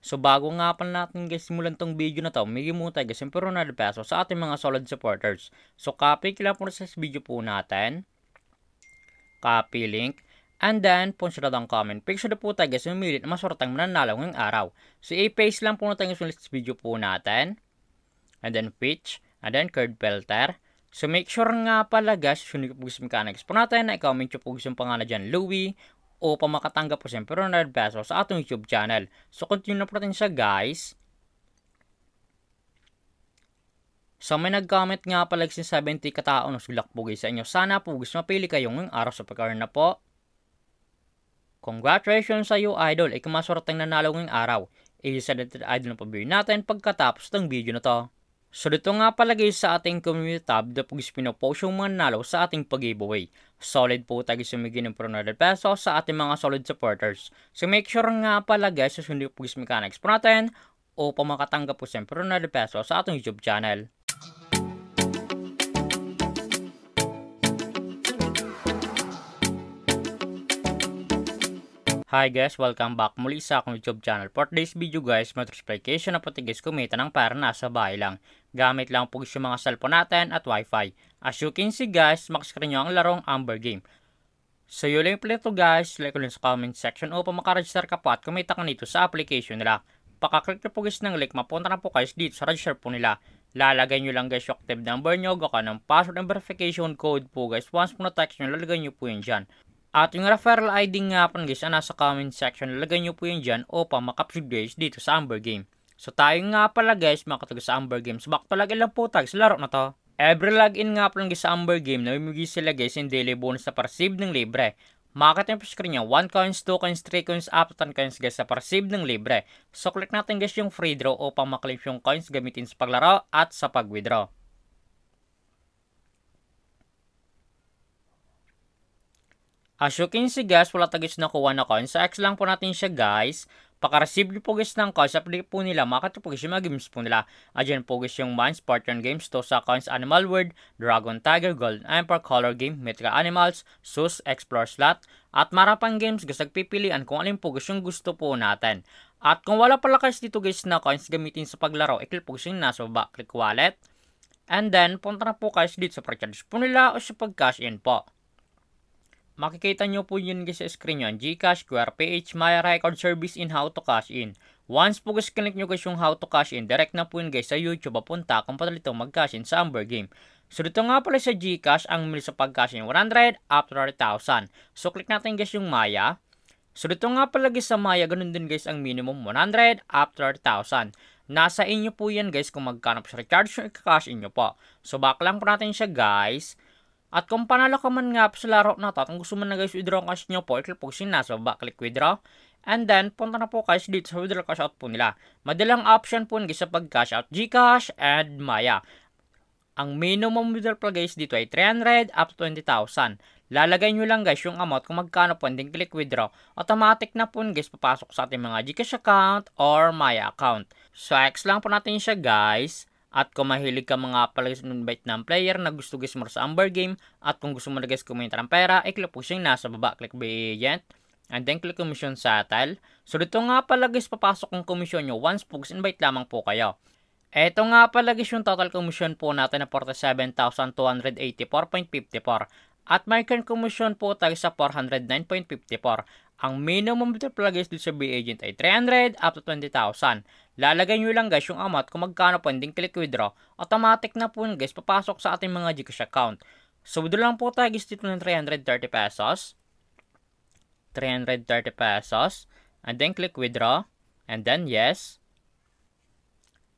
So bago nga pala natin guys simulan tong video na to, may muna tayo guys yung ₱100 sa ating mga solid supporters. So copy lang po sa video po natin. Copy link. And then, punch na ang comment. Picture na po tayo guys, umilit na masortang mananalo ngayong araw. So, i-paste lang po natin yung video po natin. And then, pitch. And then, curd filter. So, make sure nga pala guys, sunod po gusto mechanics po natin na i-comment nyo po gusto yung pangalan dyan, Louie. O pa makatanggap po siyempre ₱100 sa ating YouTube channel. So, continue na po natin siya guys. So, may nag-comment nga pala si 70 katao na sulak po guys sa inyo. Sana po gusto mapili kayo ngayong araw sa pagkaroon na po. Congratulations sa iyo idol, ay kumasorteng nanalo ngayong araw. Isa na idol na pabili natin pagkatapos ng video na to. So dito nga pala guys sa ating community tab, na po guys pinopost yung mga nanalo sa ating pag-giveaway. Solid po tayo sumigin ng ₱100 sa ating mga solid supporters. So make sure nga pala guys, susundin po guys mechanics po natin o pamakatanggap po siyempre ₱100 sa ating YouTube channel. Hi guys, welcome back muli sa akong YouTube channel. For today's video guys, may notification na pati guys kumita ng pera nasa bahay lang. Gamit lang po yung mga cellphone natin at wifi. As you can see guys, makascreen nyo ang larong Amber Game. So yung link po nito guys, like ko lang sa comment section upang makaregister ka po at kumita ka nito sa application nila. Pakaklik na po guys ng link, mapunta na po guys dito sa register po nila. Lalagay nyo lang guys yung active number nyo, gaka ng password and verification code po guys. Once po na-text nyo, lalagay nyo po yun dyan. At yung referral ID nga po guys, nasa comment section, lalagay nyo po yun dyan upang makapsig guys dito sa Amber Game. So tayo nga pala guys, makatag sa Amber Game. So back to login lang po tayo sa laro na to. Every login nga po guys sa Amber Game, namimigay sila guys yung daily bonus na para-receive ng libre. Makakita yung screen nyo, 1 coins, 2 coins, 3 coins, up to 10 coins guys sa para-receive ng libre. So click natin guys yung free draw upang maklip yung coins gamitin sa paglaro at sa pag-withdraw. As you can see guys, wala tayo guys nakuha na coins. Sa X lang po natin siya guys. Paka-receive nyo po guys ng coins. Apply po nila. Makita po guys yung mga games po nila. Ayan po guys yung Mines, Spartan Games, Tosa Coins, Animal World, Dragon Tiger, Golden Empire, Color Game, Metra Animals, Sus, Explore Slot, at marapang games guys. Nagpipilian kung alin po guys yung gusto po natin. At kung wala pala guys dito guys na coins gamitin sa paglaro, i-click po guys yung nasa baba. Click wallet. And then, punta na po guys dito sa pre-charge po nila o sa pag-cash in po. Makikita nyo po yun guys sa screen nyo. GCash, QR, PH, Maya Record Service in how to cash in. Once po guys click nyo guys yung how to cash in, direct na po yun guys sa YouTube papunta kung paano dito mag-cash in sa Amber Game. So dito nga pala sa GCash, ang mili sa pag-cash in 100 up to 30,000. So click natin guys yung Maya. So dito nga pala guys sa Maya, ganun din guys ang minimum 100 up to 30,000. Nasa inyo po yan guys kung magkano po sa recharge yung i-cash in nyo po. So back lang po natin siya guys. At kung panalo ka man nga sa laro na to, at kung gusto mo na guys withdraw cash nyo po, i-click po kasi nasa baba, click withdraw. And then, punta na po guys dito sa withdraw cash out po nila. Madalang option po guys sa pag-cash out, GCash and Maya. Ang minimum withdrawal po guys dito ay 300 up to 20,000. Lalagay nyo lang guys yung amount kung magkano po, and then click withdraw. Automatic na po guys papasok sa ating mga GCash account or Maya account. So, X lang po natin siya guys. At kung mahilig ka mga palagay invite ng player na gusto guys mo sa Amber Game, at kung gusto mo na guys kumita ng pera, i-click po siya nasa baba, click buy agent, and then click commission settle. So dito nga pala guys papasok ang commission nyo once po guys invite lamang po kayo. Eto nga pala guys yung total commission po natin na 47,284.54. At may commission po tayo sa 409.54. Ang minimum dito pala guys dito sa buy agent ay 300 up to 20,000. Lalagay nyo lang guys yung amount kung magkano po, hindi click withdraw. Automatic na po guys papasok sa ating mga GCash account. So withdraw lang po tayo guys dito ng 330 pesos. 330 pesos. And then click withdraw. And then yes.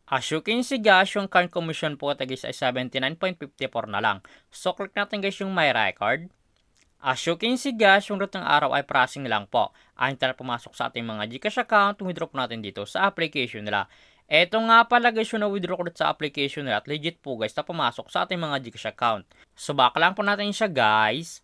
As you can see guys, yung current commission po tayo guys ay 79.54 na lang. So click natin guys yung my record. As you can see guys, yung route ng araw ay processing lang po. Ayon tayo pumasok sa ating mga GCash account, withdraw po natin dito sa application nila. Eto nga pala guys yung na-withdraw ko sa application nila at legit po guys na pumasok sa ating mga GCash account. So back lang po natin siya guys.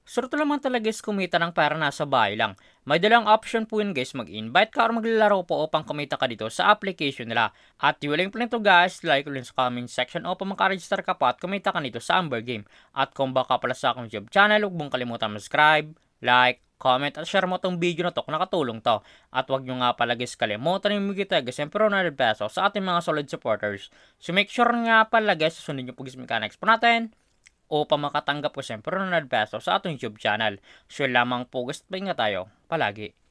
So ito naman talaga guys kumita ng pera nasa bahay lang. May dalang option po yun guys, mag-invite ka or maglalaro po upang kumita ka dito sa application nila. At yung link po nito guys, like ulit sa comment section upang makaregister ka pa at kumita ka nito sa Amber Game. At kung baka pala sa akong YouTube channel, huwag mong kalimutan subscribe, like, comment at share mo tong video na to kung nakatulong to. At wag nyo nga pala guys kalimutan yung mga guys siyempre 100 pesos sa ating mga solid supporters. So make sure nga pala guys susunod nyo po guys mechanics po natin upang makatanggap po siyempre 100 pesos sa ating YouTube channel. So lamang po guys, nga tayo palagi.